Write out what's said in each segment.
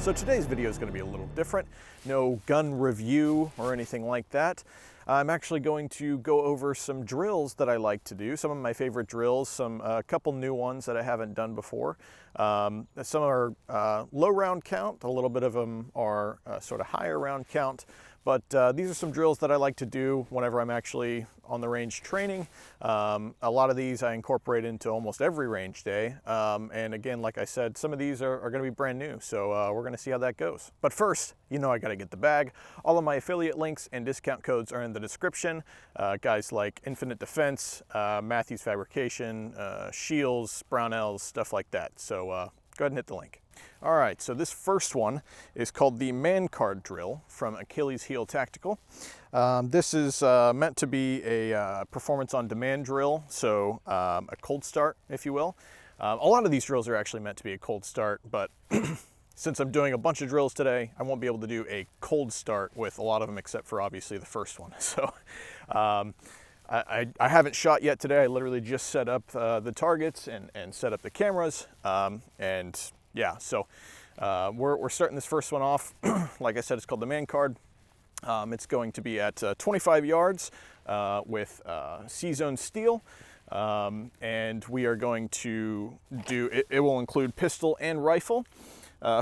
So today's video is going to be a little different. No gun review or anything like that. I'm actually going to go over some drills that I like to do, some of my favorite drills, a couple new ones that I haven't done before. Some are low round count, a little bit of them are sort of higher round count, but these are some drills that I like to do whenever I'm actually on the range training. A lot of these I incorporate into almost every range day, and again, like I said, some of these are going to be brand new, so we're going to see how that goes. But first, you know I got to get the bag. All of my affiliate links and discount codes are in the description. Guys like Infinite Defense, Matthews Fabrication, Shields, Brownells, stuff like that. So go ahead and hit the link. All right, so this first one is called the Man Card Drill from Achilles Heel Tactical. This is meant to be a performance on demand drill, so a cold start, if you will. A lot of these drills are actually meant to be a cold start, but since I'm doing a bunch of drills today, I won't be able to do a cold start with a lot of them except for obviously the first one. So I haven't shot yet today. I literally just set up the targets and set up the cameras, and yeah, so we're starting this first one off. Like I said, it's called the Man Card. It's going to be at 25 yards with C-zone steel, and we are going to do, it will include pistol and rifle.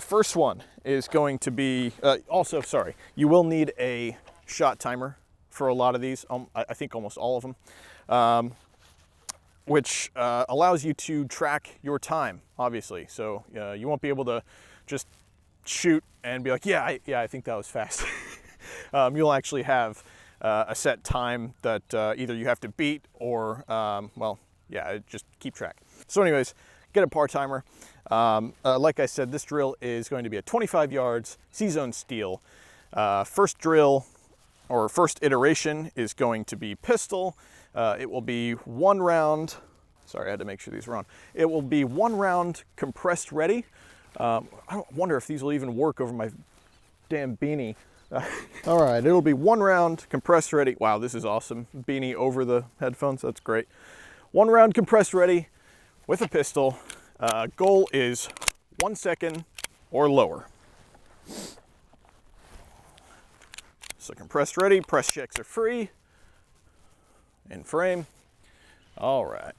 First one is going to be, also, sorry, you will need a shot timer for a lot of these, I think almost all of them, which allows you to track your time, obviously. So you won't be able to just shoot and be like, yeah, I think that was fast. You'll actually have a set time that either you have to beat or, well, yeah, just keep track. So anyways, get a par timer. Like I said, this drill is going to be at 25 yards, C-zone steel. First drill, or first iteration, is going to be pistol. It will be 1 round, sorry, I had to make sure these were on. It will be 1 round compressed ready. I don't wonder if these will even work over my damn beanie. All right, it'll be 1 round compressed ready. Wow, this is awesome. Beanie over the headphones, that's great. 1 round compressed ready with a pistol. Goal is 1 second or lower. So compressed ready, press checks are free. In frame. All right.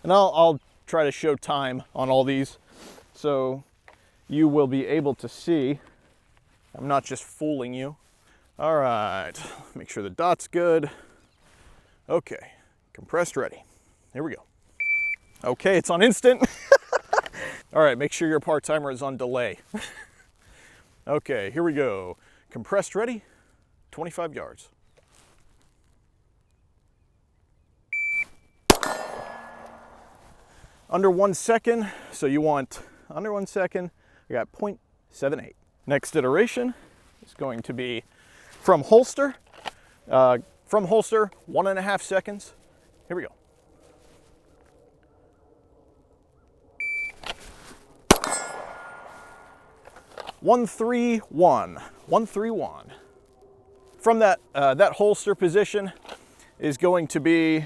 And I'll try to show time on all these so you will be able to see I'm not just fooling you. All right, make sure the dot's good. Okay, compressed ready. Here we go. Okay, it's on instant. All right, make sure your par timer is on delay. Okay, here we go. Compressed ready, 25 yards. Under 1 second, so you want under 1 second. I got 0.78. Next iteration is going to be from holster. From holster, 1.5 seconds. Here we go. One, 3, 1. 1, 3, 1. From that holster position is going to be,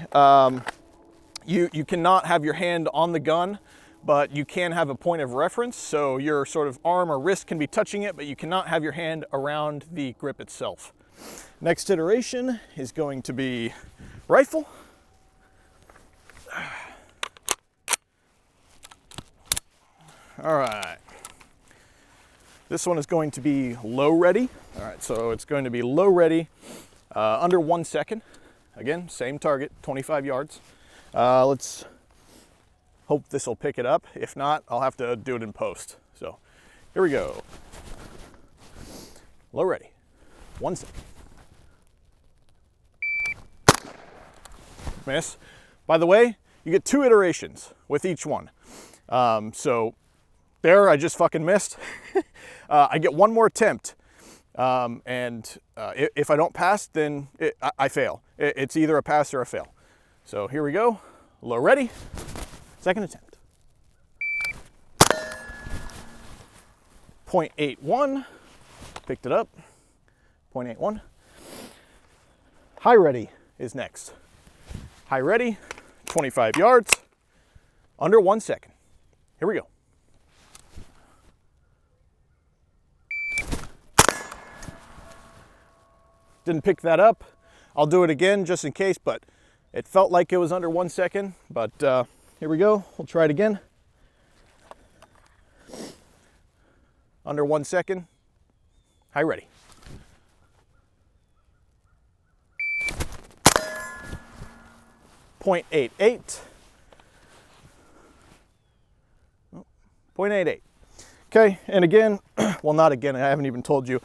you cannot have your hand on the gun, but you can have a point of reference. So your sort of arm or wrist can be touching it, but you cannot have your hand around the grip itself. Next iteration is going to be rifle. All right. This one is going to be low ready. All right, so it's going to be low ready, under 1 second. Again, same target, 25 yards. Let's hope this will pick it up. If not, I'll have to do it in post. So here we go. Low ready, 1 second. Miss. By the way, you get 2 iterations with each one. So there, I just fucking missed. I get 1 more attempt. And if I don't pass, then I fail. It's either a pass or a fail. So here we go. Low ready. Second attempt. 0.81. Picked it up. 0.81. High ready is next. High ready, 25 yards, under 1 second. Here we go. didn't pick that up. I'll do it again just in case, but it felt like it was under 1 second. But here we go. We'll try it again. Under 1 second. High ready. .88. 0.88. Okay, and again, well, not again, I haven't even told you.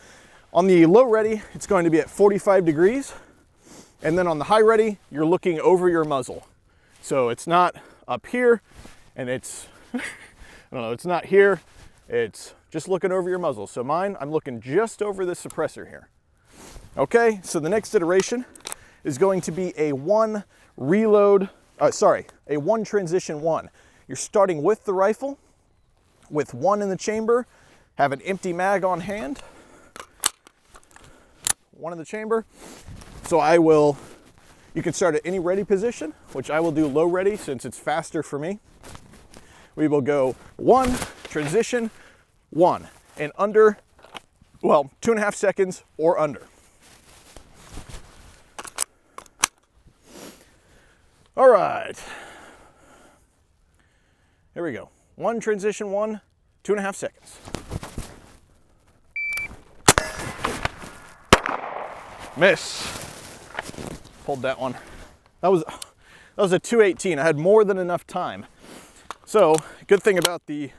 On the low ready, it's going to be at 45 degrees. And then on the high ready, you're looking over your muzzle. So it's not up here, and it's, I don't know, it's not here. It's just looking over your muzzle. So mine, I'm looking just over the suppressor here. Okay, so the next iteration is going to be a one transition one. You're starting with the rifle, with one in the chamber, have an empty mag on hand, one in the chamber. So you can start at any ready position, which I will do low ready since it's faster for me. We will go one, transition, one, and under, well, 2.5 seconds or under. All right, here we go. One, transition, one, 2.5 seconds. Miss. Pulled that one. That was a 218. I had more than enough time. So, good thing about the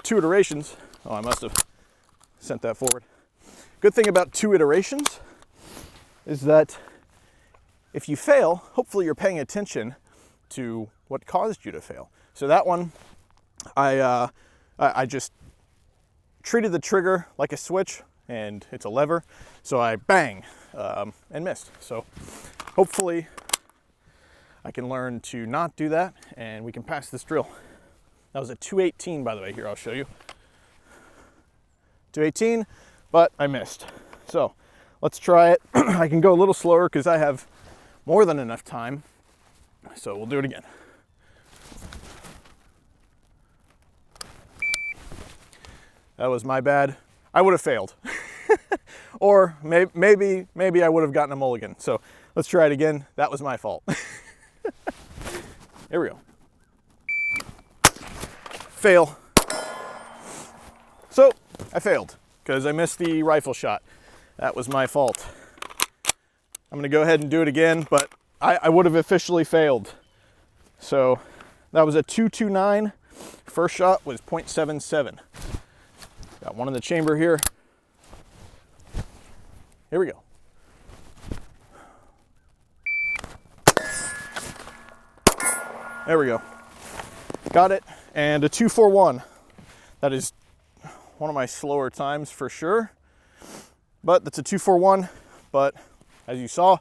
2 iterations. Oh, I must have sent that forward. Good thing about 2 iterations is that if you fail, hopefully you're paying attention to what caused you to fail. So that one, I just treated the trigger like a switch, and it's a lever. So I bang and missed. So hopefully I can learn to not do that, and we can pass this drill. That was a 218, by the way. Here, I'll show you. 218, but I missed. So let's try it. I can go a little slower because I have more than enough time. So we'll do it again. That was my bad. I would have failed. Or maybe I would have gotten a mulligan. So let's try it again. That was my fault. Here we go. Fail. So I failed because I missed the rifle shot. That was my fault. I'm gonna go ahead and do it again, but I would have officially failed. So that was a 229. First shot was 0.77. Got one in the chamber here. Here we go. There we go. Got it. And a 241. That is one of my slower times for sure. But that's a 241. But as you saw,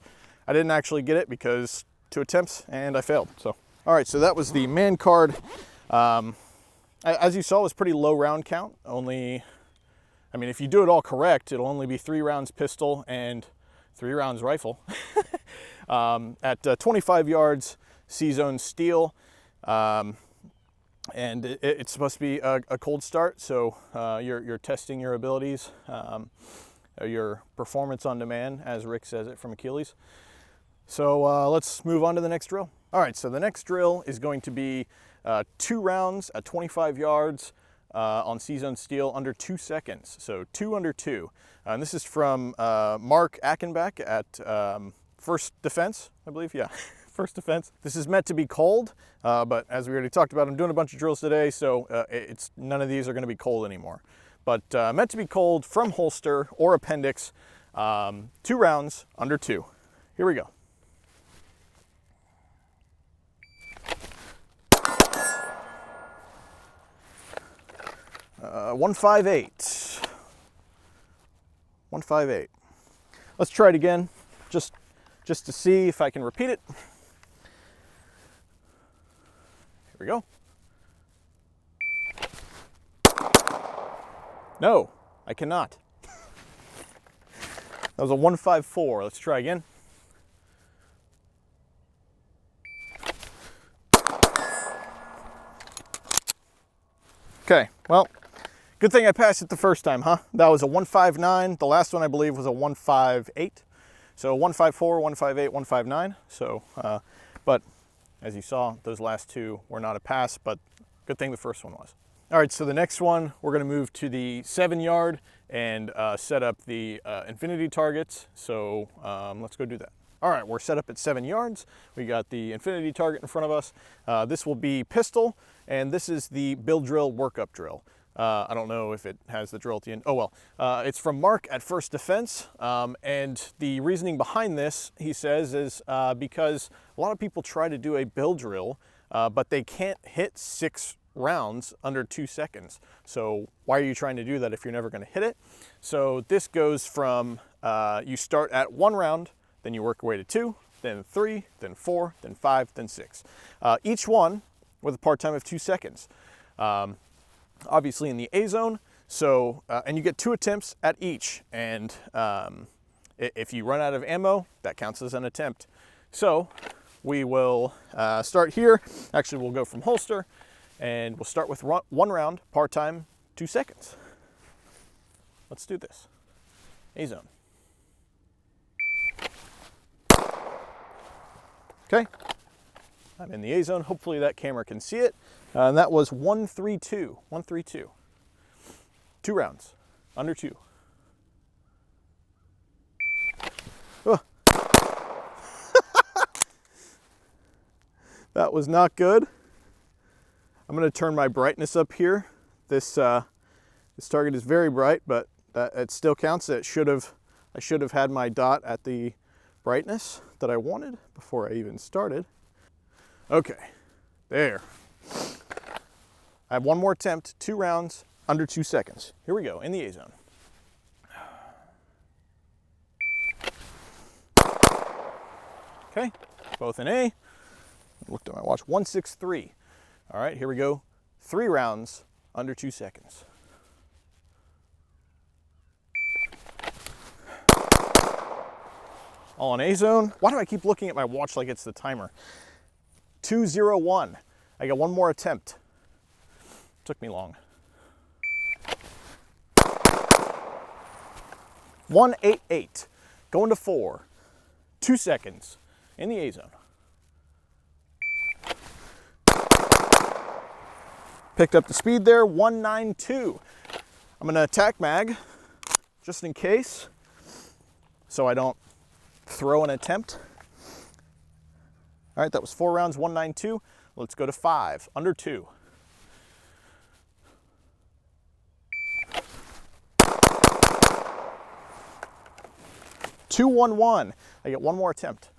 I didn't actually get it because 2 attempts and I failed. So, all right, so that was the man card. As you saw, it was pretty low round count. Only, I mean, if you do it all correct, it'll only be 3 rounds pistol and 3 rounds rifle. At 25 yards, C-zone steel. And it's supposed to be a cold start, so you're testing your abilities, your performance on demand, as Rick says it from Achilles. So let's move on to the next drill. All right, so the next drill is going to be 2 rounds at 25 yards on C-zone steel under 2 seconds. So 2 under 2. And this is from Mark Achenbach at First Defense, I believe, yeah. First Defense. This is meant to be cold, but as we already talked about, I'm doing a bunch of drills today, so none of these are going to be cold anymore. But meant to be cold from holster or appendix, 2 rounds under 2. Here we go. Uh, 158. 158. Let's try it again, just to see if I can repeat it. Here we go. No, I cannot. That was a 154. Let's try again. Okay, well, good thing I passed it the first time, huh? That was a 159. The last one, I believe, was a 158. So 154, 158, 159. So, but as you saw, those last two were not a pass, but good thing the first one was. All right, so the next one, we're gonna move to the 7-yard and set up the infinity targets. So let's go do that. All right, we're set up at 7 yards. We got the infinity target in front of us. This will be pistol, and this is the build drill workup drill. I don't know if it has the drill at the end. Oh well, it's from Mark at First Defense, and the reasoning behind this, he says, is because a lot of people try to do a build drill, but they can't hit 6 rounds under 2 seconds. So why are you trying to do that if you're never going to hit it? So this goes from you start at 1 round, then you work your way to 2, then 3, then 4, then 5, then 6. Each one with a part time of 2 seconds. Obviously in the A zone, so and you get 2 attempts at each, and if you run out of ammo, that counts as an attempt. So we will start here. Actually, we'll go from holster, and we'll start with 1 round, part time, 2 seconds. Let's do this. A zone. Okay, I'm in the A zone. Hopefully that camera can see it. And that was 132, 132. 2 rounds, under 2. Oh. That was not good. I'm gonna turn my brightness up here. This target is very bright, but it still counts. I should have had my dot at the brightness that I wanted before I even started. Okay, there. I have 1 more attempt, 2 rounds, under 2 seconds. Here we go, in the A zone. Okay, both in A. Looked at my watch, 163. All right, here we go. 3 rounds, under 2 seconds. All in A zone. Why do I keep looking at my watch like it's the timer? 201. I got 1 more attempt. Took me long. 188. Going to 4. 2 seconds. In the A zone. Picked up the speed there. 192. I'm going to attack mag just in case, so I don't throw an attempt. All right, that was 4 rounds, 192. Let's go to 5, under 2. .211. I get 1 more attempt.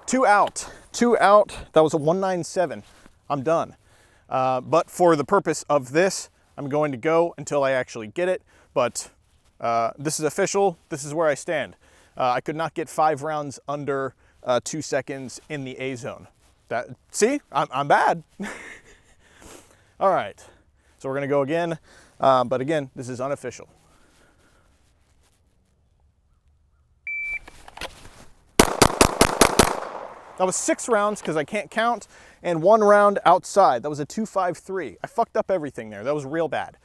Two out. That was a 197. I'm done. But for the purpose of this, I'm going to go until I actually get it. But this is official. This is where I stand. I could not get 5 rounds under 2 seconds in the A zone. See, I'm bad. All right, so we're gonna go again. But again, this is unofficial. That was 6 rounds because I can't count, and 1 round outside. That was a 253. I fucked up everything there. That was real bad.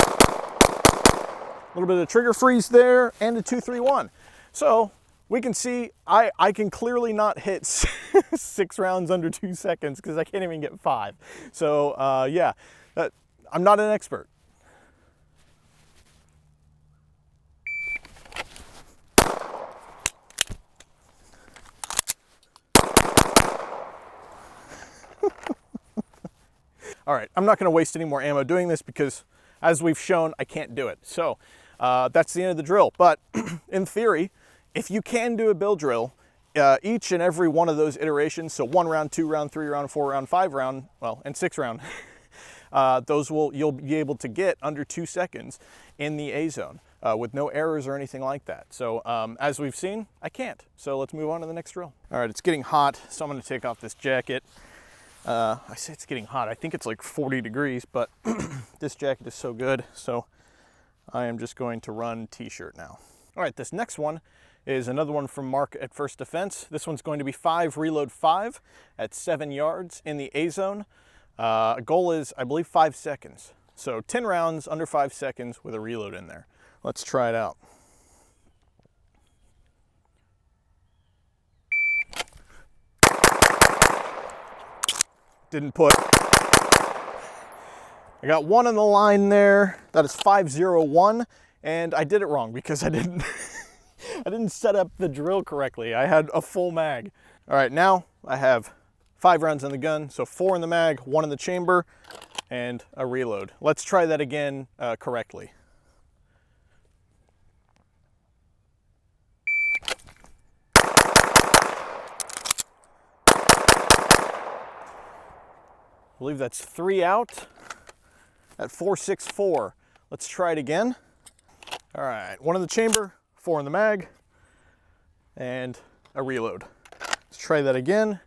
A little bit of trigger freeze there, and a 231. So we can see I can clearly not hit 6 rounds under 2 seconds because I can't even get 5. So yeah, I'm not an expert. All right, I'm not gonna waste any more ammo doing this because, as we've shown, I can't do it. So that's the end of the drill. But in theory, if you can do a build drill, each and every one of those iterations, so 1 round, 2 round, 3 round, 4 round, 5 round, well, and 6 round, you'll be able to get under 2 seconds in the A zone with no errors or anything like that. So as we've seen, I can't. So let's move on to the next drill. All right, it's getting hot, so I'm gonna take off this jacket. I say it's getting hot. I think it's like 40 degrees, but this jacket is so good. So I am just going to run t-shirt now. All right, this next one is another one from Mark at First Defense. This one's going to be 5 reload 5 at 7 yards in the A zone. Goal is, I believe, 5 seconds. So 10 rounds under 5 seconds with a reload in there. Let's try it out. Didn't put. I got one on the line there. That is 501, and I did it wrong because I didn't I didn't set up the drill correctly. I had a full mag. All right, now I have 5 rounds in the gun, so 4 in the mag, 1 in the chamber, and a reload. Let's try that again correctly. I believe that's 3 out at 464. Let's try it again. All right, 1 in the chamber, 4 in the mag, and a reload. Let's try that again.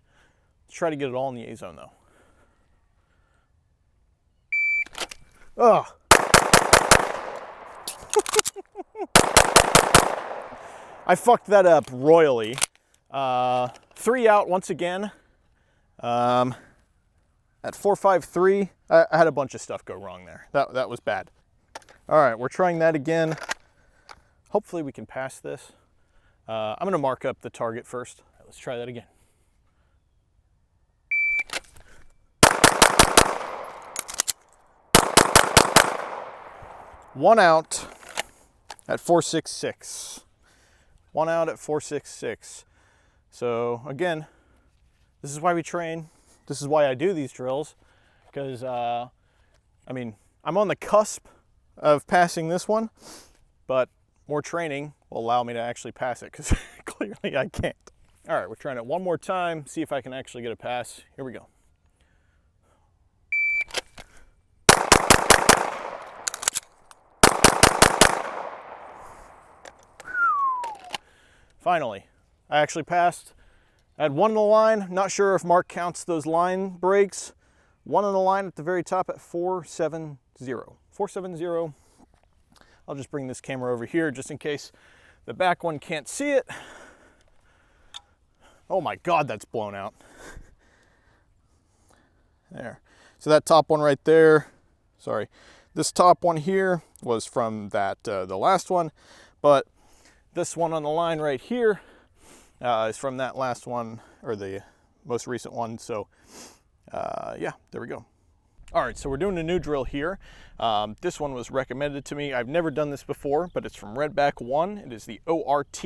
Let's try to get it all in the A zone though. Ugh. I fucked that up royally. 3 out once again. At 453, I had a bunch of stuff go wrong there. That was bad. All right, we're trying that again. Hopefully we can pass this. I'm gonna mark up the target first. All right, let's try that again. One out at 466. 1 out at 466. So again, this is why we train. This is why I do these drills, because I mean, I'm on the cusp of passing this one, but more training will allow me to actually pass it, because clearly I can't. All right, we're trying it one more time, see if I can actually get a pass. Here we go. Finally, I actually passed. I had 1 on the line. Not sure if Mark counts those line breaks. 1 on the line at the very top at 470. 470. I'll just bring this camera over here just in case the back one can't see it. Oh my God, that's blown out. There. So that top one right there, sorry, this top one here was from that the last one, but this one on the line right here is from that last one, or the most recent one. So yeah, there we go. All right, so we're doing a new drill here. This one was recommended to me. I've never done this before, but it's from Redback 1. It is the ORT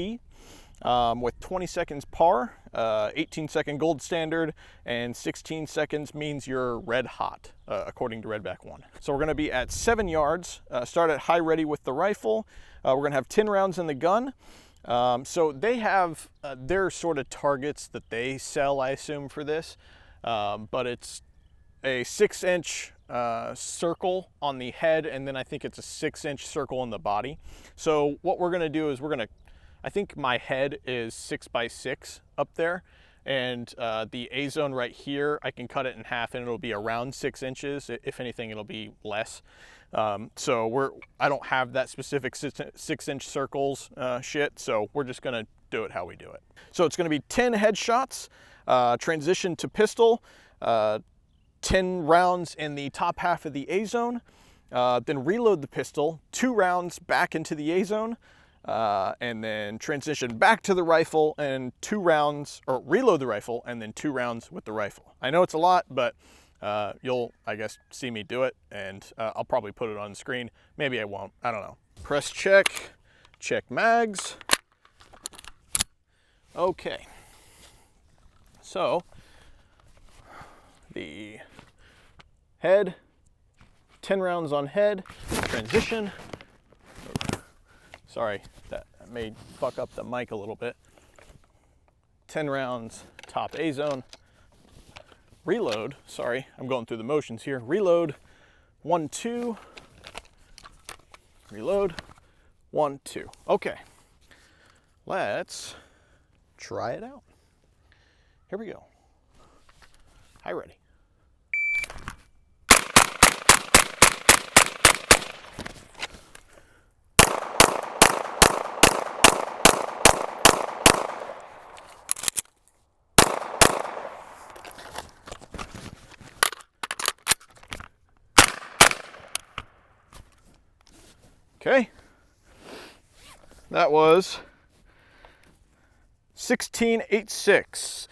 with 20 seconds par, 18-second gold standard, and 16 seconds means you're red hot, according to Redback 1. So we're gonna be at 7 yards, start at high ready with the rifle. We're gonna have 10 rounds in the gun. So they have their sort of targets that they sell, I assume, for this, but it's a 6-inch circle on the head, and then I think it's a 6-inch circle in the body. So what we're gonna do is I think my head is 6x6 up there, and the A zone right here, I can cut it in half and it'll be around 6 inches. If anything, it'll be less. So I don't have that specific 6-inch circles shit, so we're just gonna do it how we do it. So it's gonna be 10 headshots, transition to pistol, 10 rounds in the top half of the A zone, then reload the pistol, 2 rounds back into the A zone, and then transition back to the rifle and 2 rounds, or reload the rifle and then 2 rounds with the rifle. I know it's a lot, but you'll, I guess, see me do it, and I'll probably put it on the screen. Maybe I won't, I don't know. Press check, check mags. Okay, so the head, 10 rounds on head, transition. Sorry, that may fuck up the mic a little bit. 10 rounds, top A zone. Reload, sorry, I'm going through the motions here. Reload, 1, 2. Reload, 1, 2. Okay, let's try it out. Here we go. High ready. Okay. That was 16.86.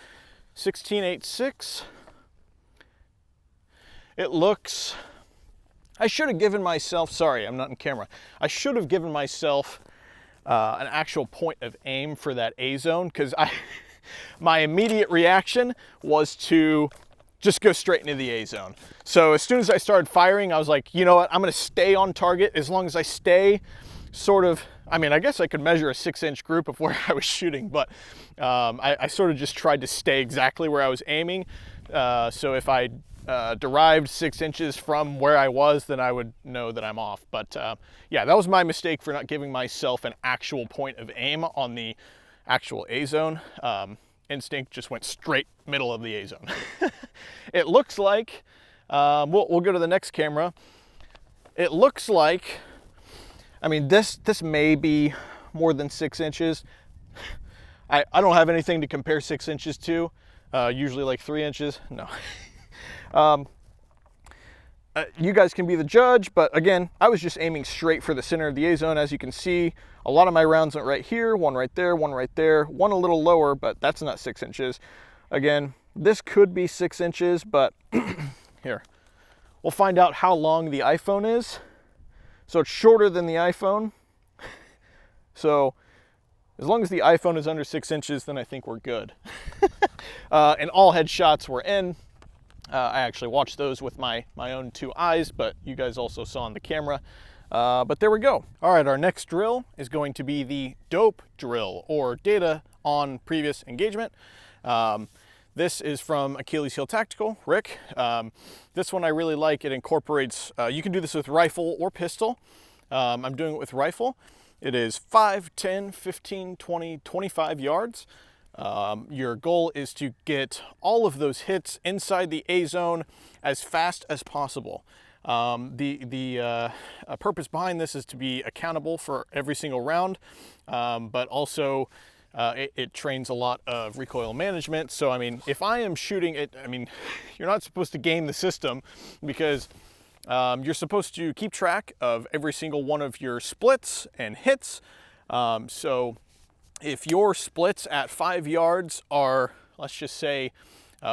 16.86. It looks, I should have given myself, sorry, I'm not in camera. I should have given myself an actual point of aim for that A zone, because my immediate reaction was to just go straight into the A zone. So as soon as I started firing, I was like, you know what, I'm gonna stay on target as long as I stay sort of, I mean, I guess I could measure a 6-inch group of where I was shooting, but I sort of just tried to stay exactly where I was aiming. So if I derived 6 inches from where I was, then I would know that I'm off. But yeah, that was my mistake for not giving myself an actual point of aim on the actual A zone. Instinct just went straight middle of the A zone. It looks like, we'll go to the next camera. It looks like, I mean, this may be more than 6 inches. I don't have anything to compare 6 inches to, usually like 3 inches, no. You guys can be the judge, but again, I was just aiming straight for the center of the A zone. As you can see, a lot of my rounds went right here, one right there, one right there, one a little lower, but that's not 6 inches. Again, this could be 6 inches, but here, we'll find out how long the iPhone is. So it's shorter than the iPhone. So as long as the iPhone is under 6 inches, then I think we're good. And all headshots were in. I actually watched those with my own 2 eyes, but you guys also saw on the camera. But there we go. All right, our next drill is going to be the D.O.P.E drill, or data on previous engagement. This is from Achilles Heel Tactical, Rick. This one I really like. It incorporates, you can do this with rifle or pistol. I'm doing it with rifle. It is 5, 10, 15, 20, 25 yards. Your goal is to get all of those hits inside the A zone as fast as possible. The purpose behind this is to be accountable for every single round, but also it trains a lot of recoil management. So, I mean, if I am shooting it, I mean, you're not supposed to game the system, because you're supposed to keep track of every single one of your splits and hits. So if your splits at 5 yards are, let's just say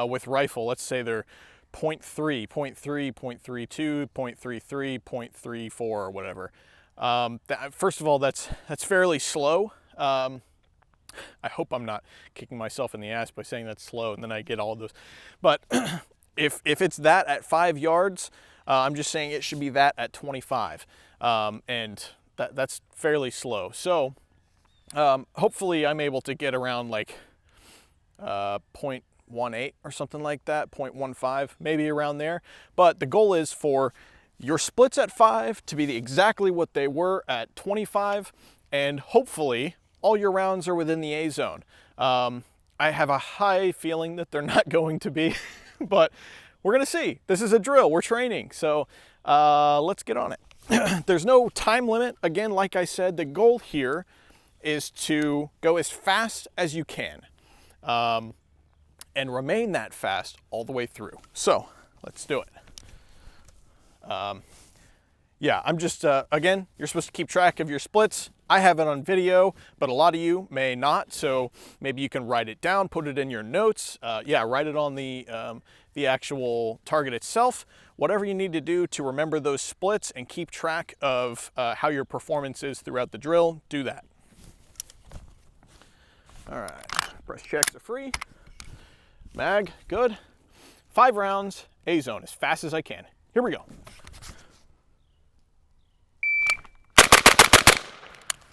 with rifle, let's say they're 0.3, 0.3, 0.32, 0.33, 0.34 or whatever. First of all, that's fairly slow. I hope I'm not kicking myself in the ass by saying that's slow and then I get all of those. But if it's that at 5 yards, I'm just saying it should be that at 25. And that's fairly slow. So hopefully I'm able to get around like 0.18 or something like that, 0.15, maybe around there. But the goal is for your splits at 5 to be exactly what they were at 25, and hopefully all your rounds are within the A zone. I have a high feeling that they're not going to be, but we're gonna see. This is a drill, we're training, so let's get on it. There's no time limit. Again, like I said, the goal here is to go as fast as you can and remain that fast all the way through. So let's do it. Yeah, I'm just, again, you're supposed to keep track of your splits. I have it on video, but a lot of you may not, so maybe you can write it down, put it in your notes. Yeah, write it on the actual target itself. Whatever you need to do to remember those splits and keep track of how your performance is throughout the drill, do that. All right, press checks are free. Mag, good. 5 rounds, A zone, as fast as I can. Here we go.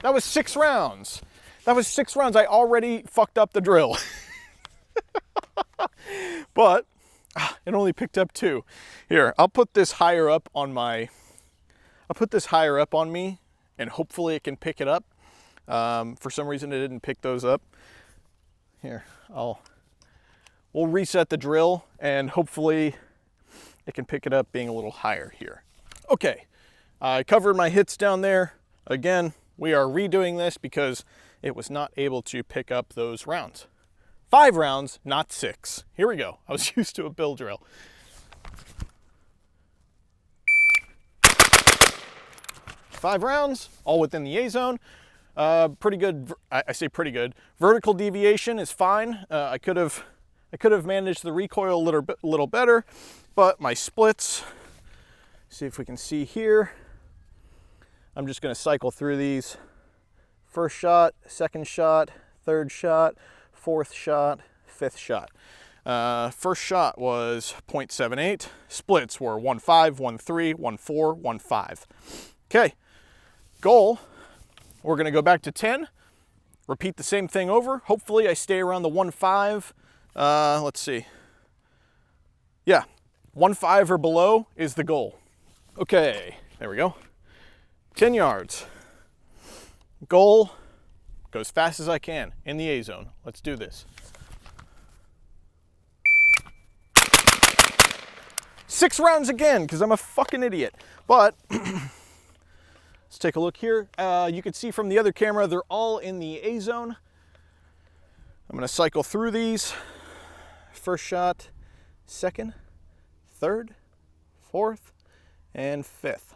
That was 6 rounds. That was 6 rounds. I already fucked up the drill. But it only picked up 2. Here, I'll put this higher up on me, and hopefully it can pick it up. For some reason it didn't pick those up. Here, we'll reset the drill and hopefully it can pick it up being a little higher here. Okay, I covered my hits down there. Again, we are redoing this because it was not able to pick up those rounds. 5 rounds, not 6. Here we go. I was used to a bill drill. 5 rounds, all within the A zone. Pretty good, I say pretty good. Vertical deviation is fine. I could have managed the recoil a little better, but my splits, see if we can see here. I'm just gonna cycle through these. First shot, second shot, third shot, fourth shot, fifth shot. First shot was 0.78. Splits were 1.5, 1.3, 1.4, 1.5. Okay, goal, we're gonna go back to 10, repeat the same thing over. Hopefully I stay around the 1.5. Let's see. Yeah, 1.5 or below is the goal. Okay, there we go. 10 yards. Goal, go as fast as I can in the A zone. Let's do this. 6 rounds again, because I'm a fucking idiot. But let's take a look here. You can see from the other camera, they're all in the A zone. I'm gonna cycle through these. First shot, second, third, fourth, and fifth.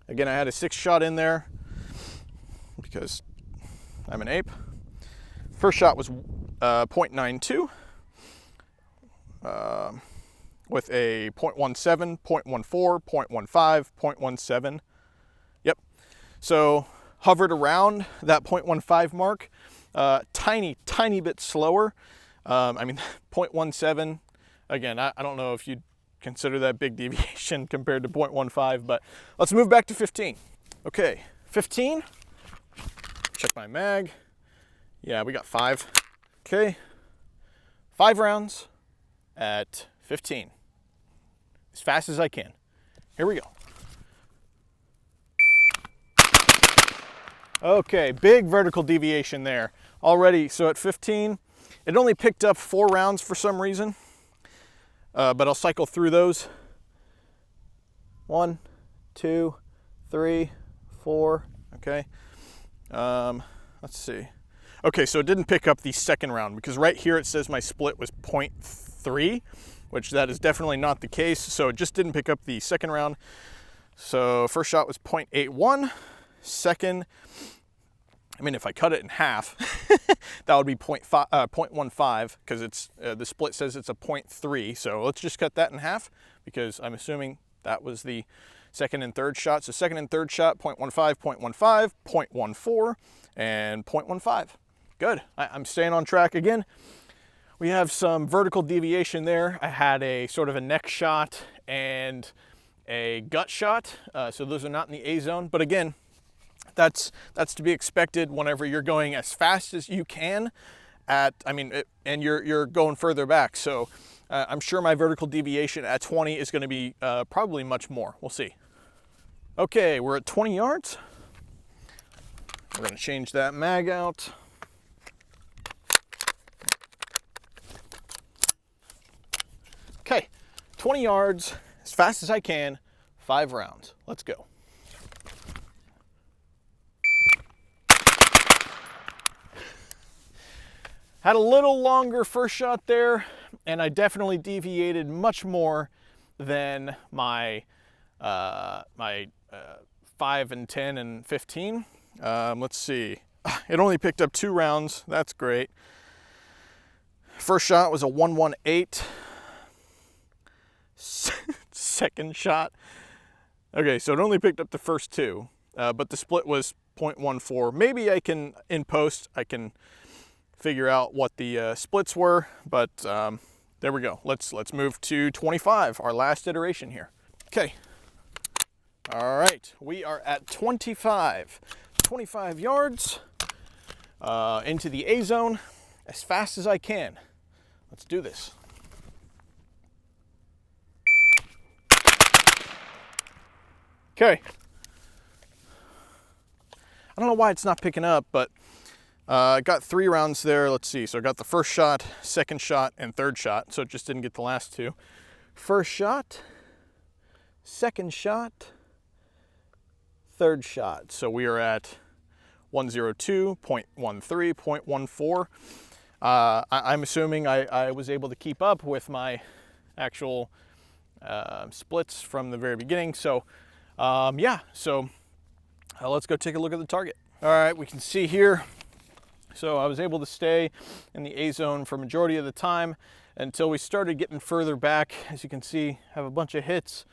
Again, I had a 6 shot in there because I'm an ape. First shot was 0.92 with a 0.17, 0.14, 0.15, 0.17. Yep. So hovered around that 0.15 mark. Tiny bit slower. I mean, 0.17, again, I don't know if you'd consider that big deviation compared to 0.15, but let's move back to 15. Okay, 15. Check my mag. Yeah, we got 5. Okay, 5 rounds at 15. As fast as I can. Here we go. Okay, big vertical deviation there already. So at 15, it only picked up 4 rounds for some reason, but I'll cycle through those. 1, 2, 3, 4, okay. Let's see. Okay, so it didn't pick up the second round because right here it says my split was 0.3, which that is definitely not the case. So it just didn't pick up the second round. So first shot was 0.81. Second, I mean, if I cut it in half, that would be 0.15 because it's the split says it's a 0.3. So let's just cut that in half because I'm assuming that was the second and third shot. So second and third shot, 0.15, 0.15, 0.14, and 0.15. Good. I'm staying on track again. We have some vertical deviation there. I had a sort of a neck shot and a gut shot. So those are not in the A zone. But again, that's to be expected whenever you're going as fast as you can and you're going further back. So I'm sure my vertical deviation at 20 is going to be probably much more. We'll see. Okay, we're at 20 yards. We're going to change that mag out. Okay, 20 yards, as fast as I can, 5 rounds. Let's go. Had a little longer first shot there, and I definitely deviated much more than my 5 and 10 and 15. Let's see. It only picked up 2 rounds. That's great. First shot was a 118. Second shot. Okay, so it only picked up the first 2, but the split was 0.14. Maybe I can, in post, I can figure out what the splits were, but there we go. Let's move to 25, our last iteration here. Okay. All right, we are at 25 yards into the A zone as fast as I can. Let's do this. Okay. I don't know why it's not picking up, but I got 3 rounds there. Let's see. So I got the first shot, second shot, and third shot. So it just didn't get the last 2. First shot, second shot, third shot. So we are at 102, 0.13, 0.14. I'm assuming I was able to keep up with my actual splits from the very beginning. So yeah, so let's go take a look at the target. All right, we can see here. So I was able to stay in the A zone for majority of the time until we started getting further back. As you can see, I have a bunch of hits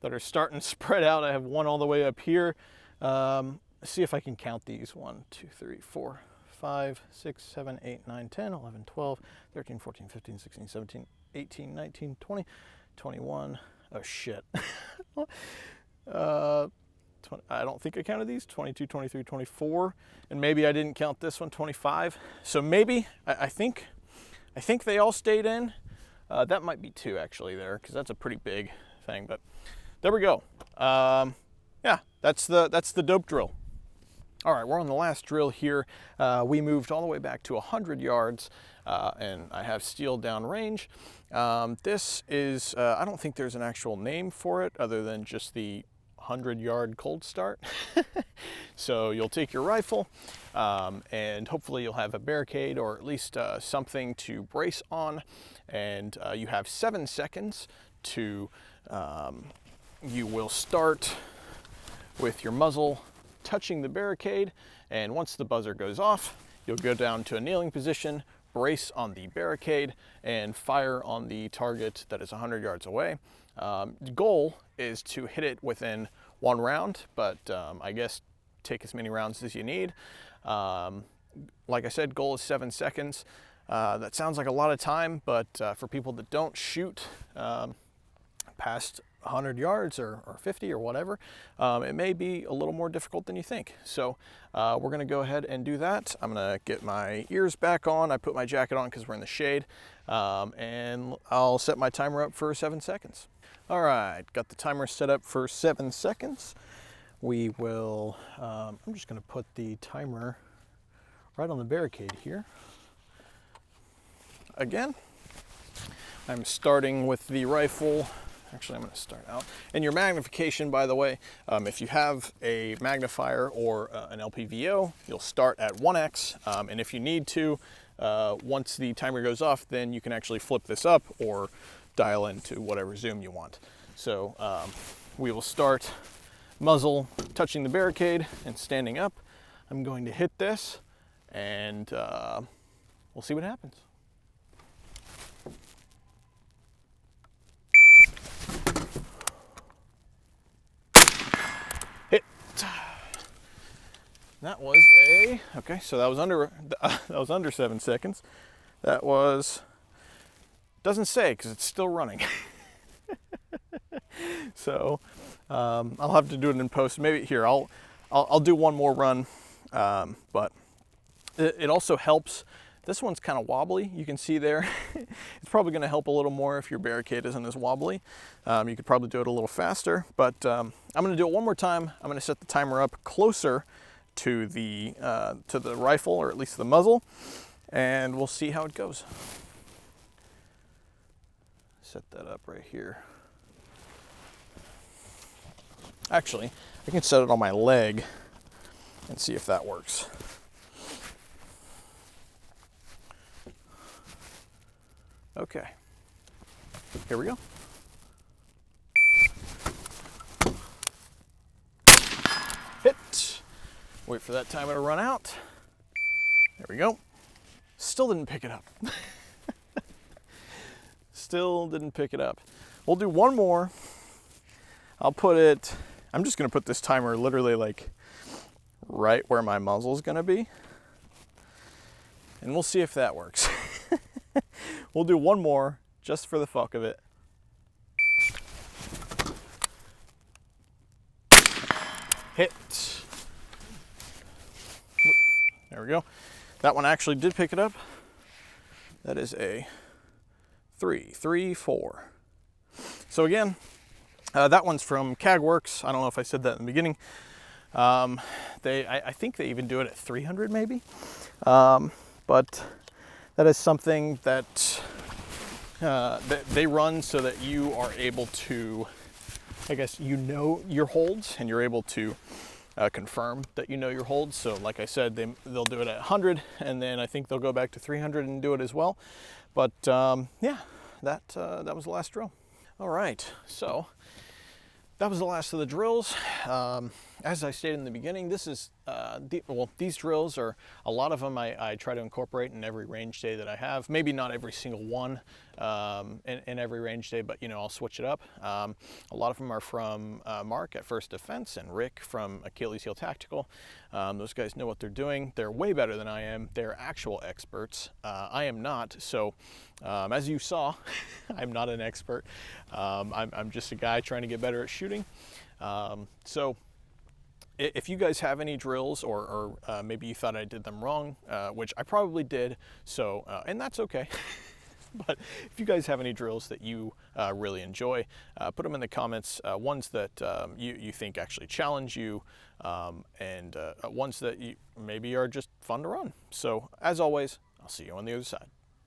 that are starting to spread out. I have one all the way up here. Let's see if I can count these. 1, 2, 3, 4, 5, 6, 7, 8, 9, 10, 11, 12, 13, 14, 15, 16, 17, 18, 19, 20, 21. Oh shit. I don't think I counted these. 22, 23, 24, and maybe I didn't count this one, 25. So maybe, I think they all stayed in. That might be 2 actually there, because that's a pretty big thing, but there we go. Yeah, that's the D.O.P.E drill. All right, we're on the last drill here. We moved all the way back to 100 yards, and I have steel downrange. This is, I don't think there's an actual name for it other than just the 100-yard cold start. So you'll take your rifle, and hopefully you'll have a barricade or at least something to brace on, and you have 7 seconds to, you will start with your muzzle touching the barricade, and once the buzzer goes off, you'll go down to a kneeling position, brace on the barricade, and fire on the target that is 100 yards away. The goal is to hit it within 1 round, but I guess take as many rounds as you need. Like I said, goal is 7 seconds. That sounds like a lot of time, but for people that don't shoot past 100 yards or 50 or whatever, it may be a little more difficult than you think. So we're going to go ahead and do that. I'm going to get my ears back on. I put my jacket on because we're in the shade, and I'll set my timer up for 7 seconds. All right, got the timer set up for 7 seconds. We will, I'm just going to put the timer right on the barricade here. Again, I'm starting with the rifle. Actually, I'm going to start out. And your magnification, by the way, if you have a magnifier or an LPVO, you'll start at 1x. And if you need to, once the timer goes off, then you can actually flip this up or dial into whatever zoom you want. So we will start muzzle touching the barricade and standing up. I'm going to hit this, and we'll see what happens. Hit. That was a, okay, so that was under 7 seconds. That was, doesn't say because it's still running. So I'll have to do it in post. Maybe here I'll do one more run, but it also helps. This one's kind of wobbly. You can see there. It's probably going to help a little more if your barricade isn't as wobbly. You could probably do it a little faster, but I'm going to do it one more time. I'm going to set the timer up closer to the rifle, or at least the muzzle, and we'll see how it goes. Set that up right here. Actually, I can set it on my leg and see if that works. Okay, here we go. Hit. Wait for that timer to run out. There we go. Still didn't pick it up. Still didn't pick it up. We'll do one more. I'll put it, I'm just gonna put this timer literally like right where my muzzle's gonna be. And we'll see if that works. We'll do one more just for the fuck of it. Hit. There we go. That one actually did pick it up. That is a 3, 3, 4. So again, that one's from Kagwerks. I don't know if I said that in the beginning. I think they even do it at 300 maybe. But that is something that they run so that you are able to, I guess, you know your holds, and you're able to confirm that you know your holds. So like I said, they'll do it at 100, and then I think they'll go back to 300 and do it as well. But yeah, that was the last drill. All right, so that was the last of the drills. as I stated in the beginning, this is, these drills are, a lot of them I try to incorporate in every range day that I have. Maybe not every single one in every range day, but I'll switch it up. A lot of them are from Mark at First Defense and Rick from Achilles Heel Tactical. Those guys know what they're doing. They're way better than I am. They're actual experts. I am not, so as you saw, I'm not an expert. I'm just a guy trying to get better at shooting. So if you guys have any drills, or maybe you thought I did them wrong, which I probably did, so, and that's okay. But if you guys have any drills that you really enjoy, put them in the comments, ones that you think actually challenge you, and ones that maybe are just fun to run. So as always, I'll see you on the other side.